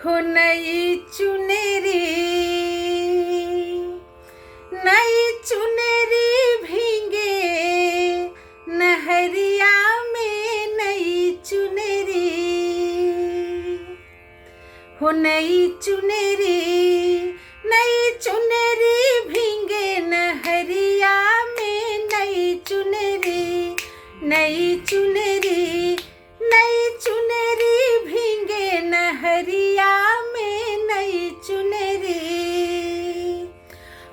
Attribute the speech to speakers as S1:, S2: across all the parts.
S1: हो नई चुनरी, नई चुनरी भींगे नहरिया में, नई चुनरी हो नई चुनरी, नई चुनरी भींगे नहरिया में, नई चुनरी, नई चुनरी, नई चुनरी भींगे नहरिया में, नई चुनरी।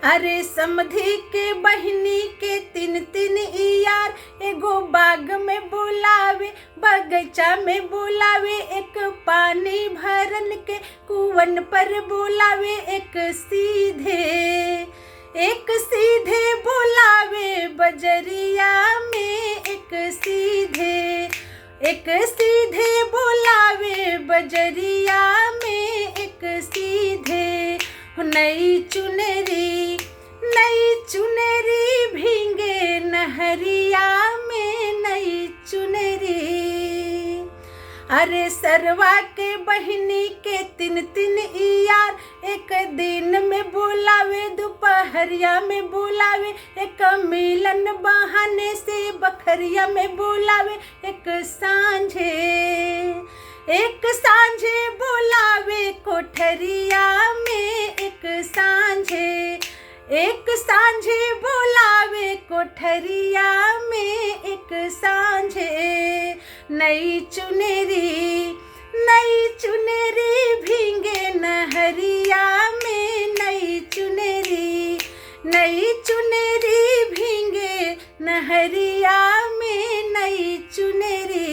S1: अरे समधी के बहिनी के तीन तीन यार, एगो बाग में बुलावे, बगीचा में बुलावे, एक पानी भरन के कुवन पर बुलावे, एक सीधे बुलावे बजरिया में, एक सीधे बुलावे बजरिया में, एक सीधे। नई चुनरी, नई चुनरी भींगे नहरिया में, नई चुनरी। अरे सरवा के बहिनी के तीन तीन यार, एक दिन में बुलावे, दोपहरिया में बुलावे, एक मिलन बहाने से बखरिया में बुलावे, एक सांझे बुलावे कोठरिया में, एक सांझे बुलावे कोठरिया में, एक सांझे। नई चुनरी, नई चुनरी भींगे नहरिया में, नई चुनरी, नई चुनरी भींगे नहरिया में, नई चुनरी।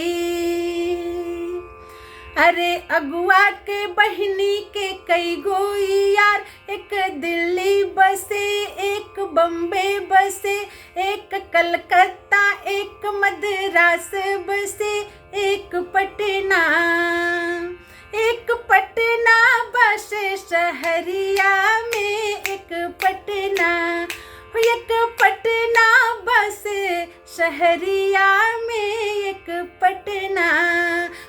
S1: अरे अगुआ के बहिनी के कई गो यार, एक दिल्ली बसे, एक बम्बे बसे, एक कलकत्ता, एक मद्रास बसे, एक पटना बसे शहरिया में, एक पटना बसे शहरिया में, एक पटना।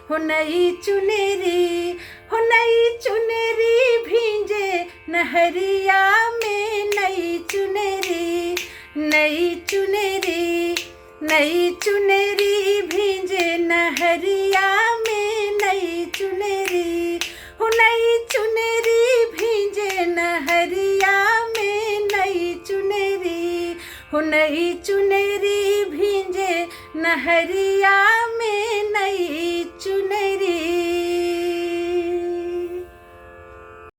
S1: हो नई चुनरी, हो नई चुनरी भींजे नहरिया में, नई चुनरी, नई चुनरी, नई चुनरी भींजे नहरिया में, नई चुनरी। हो नई चुनरी भींजे नहरिया में, नई चुनरी, हो नई चुनरी भींजे नहरिया